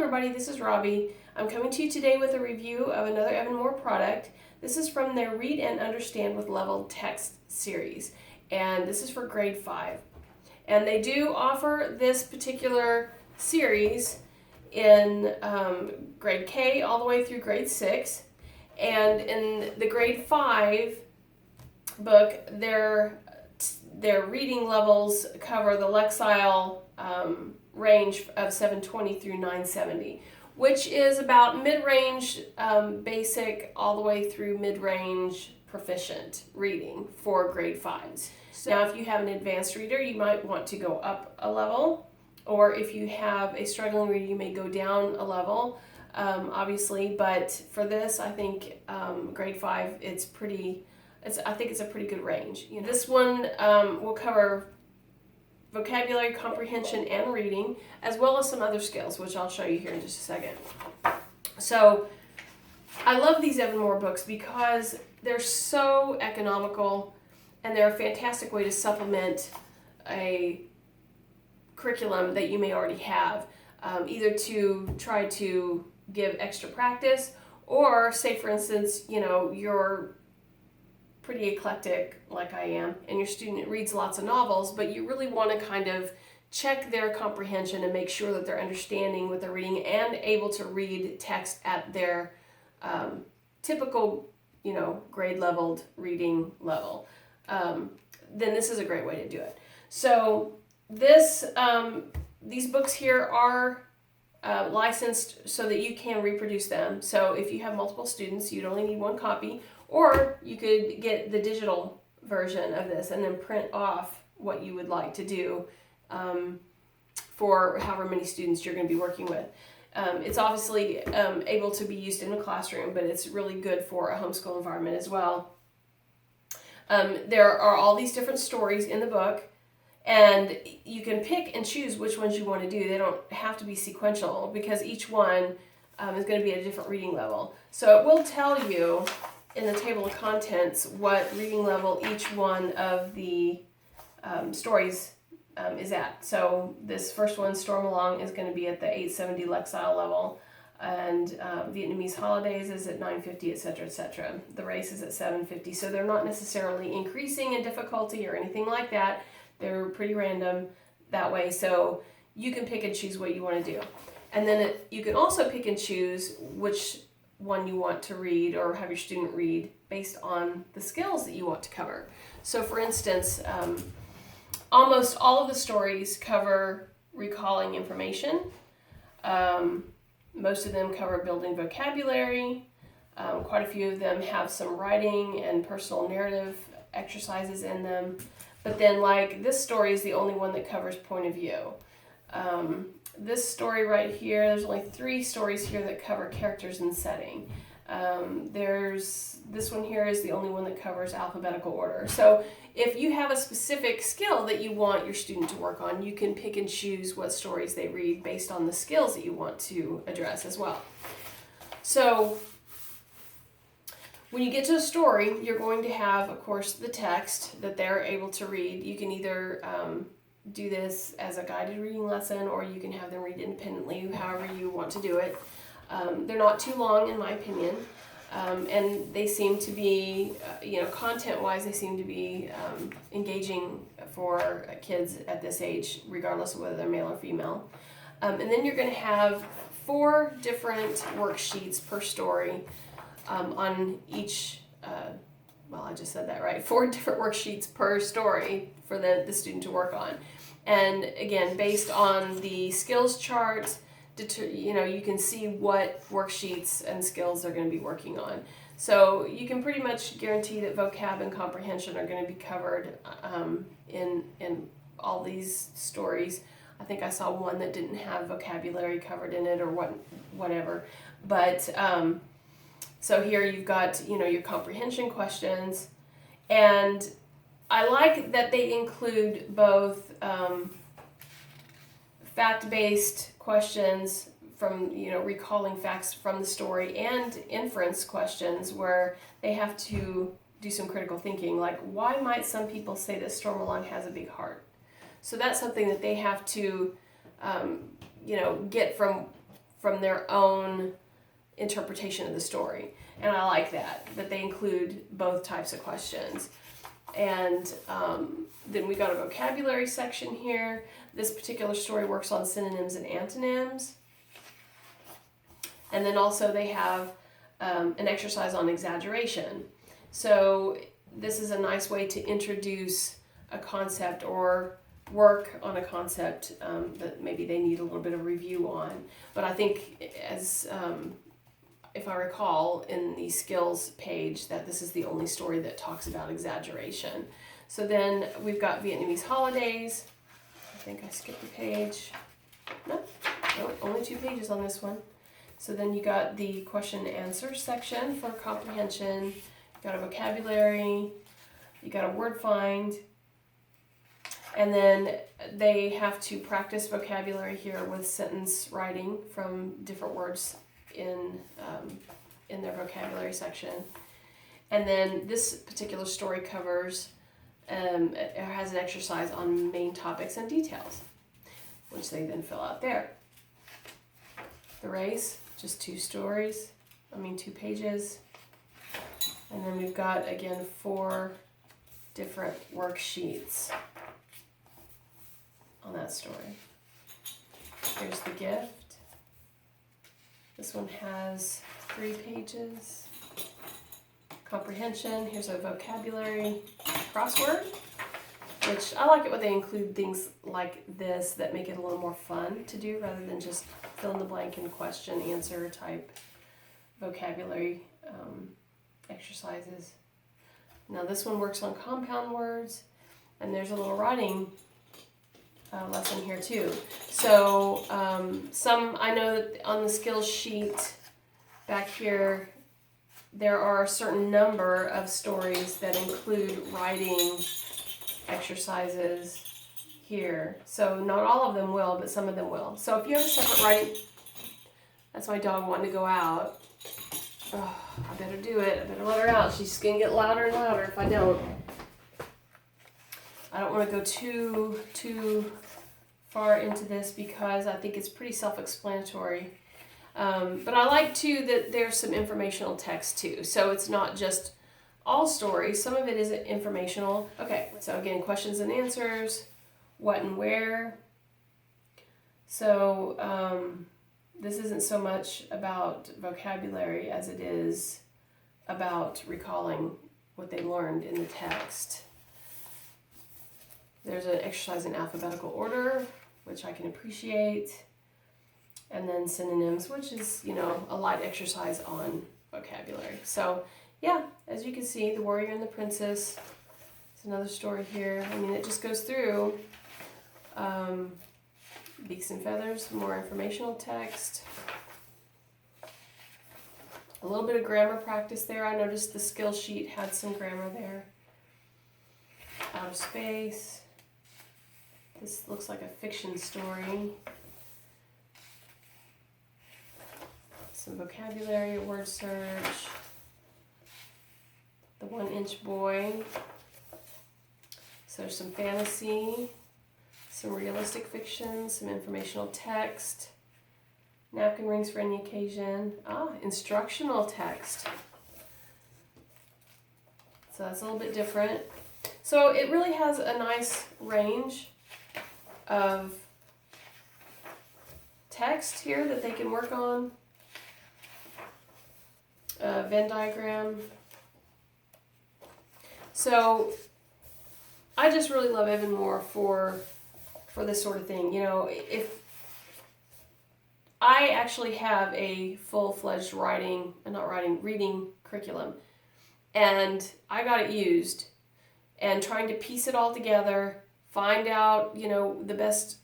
everybody, this is Robbie. I'm coming to you today with a review of another Evan-Moor product. This is from their Read and Understand with Leveled Text series, and this is for grade 5. And they do offer this particular series in grade K all the way through grade 6. And in the grade 5 book, their reading levels cover the Lexile range of 720 through 970, which is about mid-range basic all the way through mid-range proficient reading for grade 5s. So now if you have an advanced reader, you might want to go up a level, or if you have a struggling reader, you may go down a level, obviously, but for this, I think grade 5, I think it's a pretty good range. This one will cover vocabulary, comprehension, and reading, as well as some other skills, which I'll show you here in just a second. So I love these Evan-Moor books because they're so economical, and they're a fantastic way to supplement a curriculum that you may already have, either to try to give extra practice, or say, for instance, you're pretty eclectic like I am, and your student reads lots of novels, but you really want to kind of check their comprehension and make sure that they're understanding what they're reading and able to read text at their typical, grade leveled reading level. Then this is a great way to do it. So these books here are licensed so that you can reproduce them. So if you have multiple students, you'd only need one copy, or you could get the digital version of this and then print off what you would like to do for however many students you're going to be working with. It's obviously able to be used in a classroom, but it's really good for a homeschool environment as well. There are all these different stories in the book, and you can pick and choose which ones you want to do. They don't have to be sequential because each one is going to be at a different reading level. So it will tell you in the table of contents what reading level each one of the stories is at. So this first one, Storm Along, is going to be at the 870 Lexile level, and Vietnamese Holidays is at 950, etc., etc. The Race is at 750. So they're not necessarily increasing in difficulty or anything like that. They're pretty random that way, so you can pick and choose what you want to do. And then you can also pick and choose which one you want to read or have your student read based on the skills that you want to cover. So for instance, almost all of the stories cover recalling information. Most of them cover building vocabulary. Quite a few of them have some writing and personal narrative exercises in them. But then, like, this story is the only one that covers point of view. This story right here, there's only 3 stories here that cover characters and setting. This one here is the only one that covers alphabetical order. So if you have a specific skill that you want your student to work on, you can pick and choose what stories they read based on the skills that you want to address as well. So when you get to a story, you're going to have, of course, the text that they're able to read. You can either do this as a guided reading lesson, or you can have them read independently, however you want to do it. They're not too long, in my opinion, and they seem to be, content-wise, they seem to be engaging for kids at this age, regardless of whether they're male or female. And then you're going to have 4 different worksheets per story on each, I just said that right, 4 different worksheets per story for the student to work on. And again, based on the skills chart, you can see what worksheets and skills they're going to be working on. So you can pretty much guarantee that vocab and comprehension are going to be covered in all these stories. I think I saw one that didn't have vocabulary covered in it or whatever. But so here you've got, your comprehension questions, and I like that they include both fact-based questions from, recalling facts from the story, and inference questions where they have to do some critical thinking, like, why might some people say that Storm Along has a big heart? So that's something that they have to, get from from their own interpretation of the story. And I like that they include both types of questions. And then we got a vocabulary section here. This particular story works on synonyms and antonyms. And then also they have an exercise on exaggeration. So this is a nice way to introduce a concept or work on a concept that maybe they need a little bit of review on. But I think, as if I recall in the skills page, that this is the only story that talks about exaggeration. So then we've got Vietnamese holidays. I think I skipped a page. No, only 2 pages on this one. So then you got the question and answer section for comprehension. You got a vocabulary. You got a word find. And then they have to practice vocabulary here with sentence writing from different words in their vocabulary section. And then this particular story covers, it has an exercise on main topics and details, which they then fill out there. The race, just 2 pages. And then we've got, again, 4 different worksheets on that story. Here's the gift. This one has 3 pages. Comprehension. Here's a vocabulary crossword, which I like it when they include things like this that make it a little more fun to do rather than just fill in the blank and question answer type vocabulary exercises. Now this one works on compound words, and there's a little writing lesson here too. So I know that on the skills sheet back here, there are a certain number of stories that include writing exercises here. So not all of them will, but some of them will. So if you have a separate writing, that's my dog wanting to go out. Oh, I better do it. I better let her out. She's going to get louder and louder if I don't. I don't want to go too far into this because I think it's pretty self-explanatory. But I like too that there's some informational text too. So it's not just all stories. Some of it is informational. Okay, so again, questions and answers, what and where. So this isn't so much about vocabulary as it is about recalling what they learned in the text. There's an exercise in alphabetical order, which I can appreciate. And then synonyms, which is, a light exercise on vocabulary. So, yeah, as you can see, The Warrior and the Princess. It's another story here. I mean, it just goes through. Beaks and Feathers, more informational text. A little bit of grammar practice there. I noticed the skill sheet had some grammar there. Out of Space. This looks like a fiction story. Some vocabulary, word search. The 1-Inch Boy. So there's some fantasy, some realistic fiction, some informational text. Napkin rings for any occasion. Instructional text. So that's a little bit different. So it really has a nice range of text here that they can work on. Venn diagram. So I just really love Evan-Moor for this sort of thing. If I actually have a full-fledged reading curriculum, and I got it used, and trying to piece it all together, find out, the best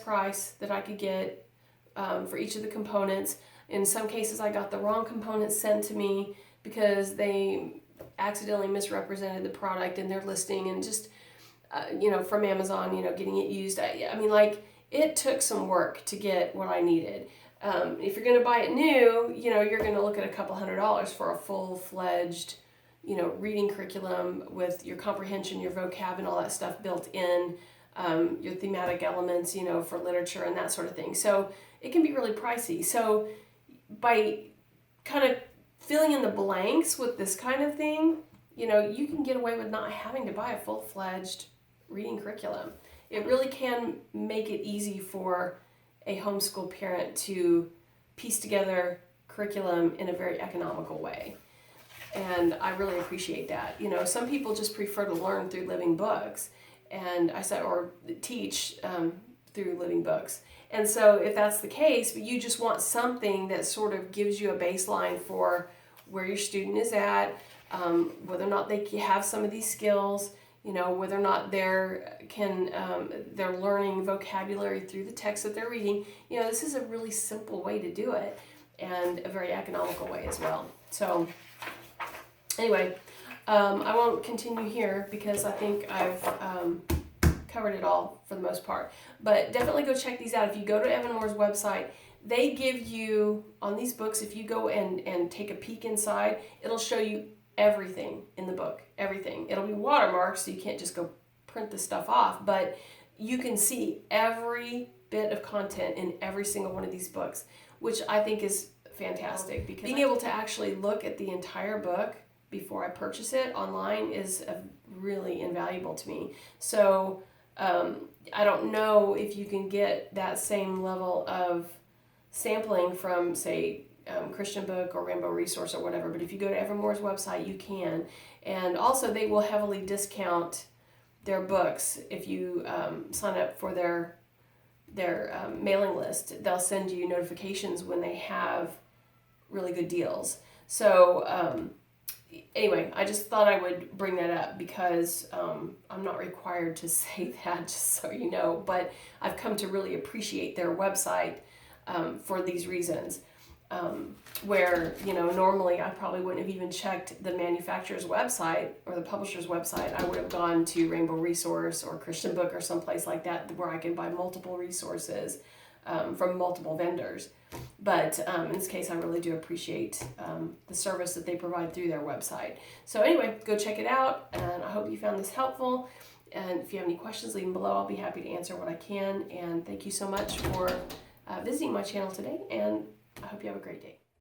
price that I could get for each of the components. In some cases, I got the wrong components sent to me because they accidentally misrepresented the product in their listing, and just, from Amazon, getting it used. It took some work to get what I needed. If you're going to buy it new, you're going to look at a couple $100s for a full-fledged, reading curriculum with your comprehension, your vocab, and all that stuff built in. your thematic elements, for literature and that sort of thing. So it can be really pricey. So by kind of filling in the blanks with this kind of thing, you can get away with not having to buy a full-fledged reading curriculum. It really can make it easy for a homeschool parent to piece together curriculum in a very economical way. And I really appreciate that. Some people just prefer to learn through living books, and or teach through living books. And so if that's the case, but you just want something that sort of gives you a baseline for where your student is at, whether or not they have some of these skills, whether or not they're learning vocabulary through the text that they're reading. This is a really simple way to do it, and a very economical way as well. So anyway, I won't continue here because I think I've covered it all for the most part. But definitely go check these out. If you go to Evan-Moor's website, they give you, on these books, if you go and take a peek inside, it'll show you everything in the book, everything. It'll be watermarked, so you can't just go print the stuff off, but you can see every bit of content in every single one of these books, which I think is fantastic, because being able to actually look at the entire book before I purchase it online is really invaluable to me. So I don't know if you can get that same level of sampling from, say, Christian Book or Rainbow Resource or whatever, but if you go to Evan-Moor's website, you can. And also they will heavily discount their books if you sign up for their mailing list. They'll send you notifications when they have really good deals. So anyway, I just thought I would bring that up because I'm not required to say that, just so you know, but I've come to really appreciate their website for these reasons. Where, normally I probably wouldn't have even checked the manufacturer's website or the publisher's website. I would have gone to Rainbow Resource or Christian Book or someplace like that where I can buy multiple resources from multiple vendors. But in this case, I really do appreciate the service that they provide through their website. So anyway, go check it out, and I hope you found this helpful. And if you have any questions, leave them below. I'll be happy to answer what I can. And thank you so much for visiting my channel today, and I hope you have a great day.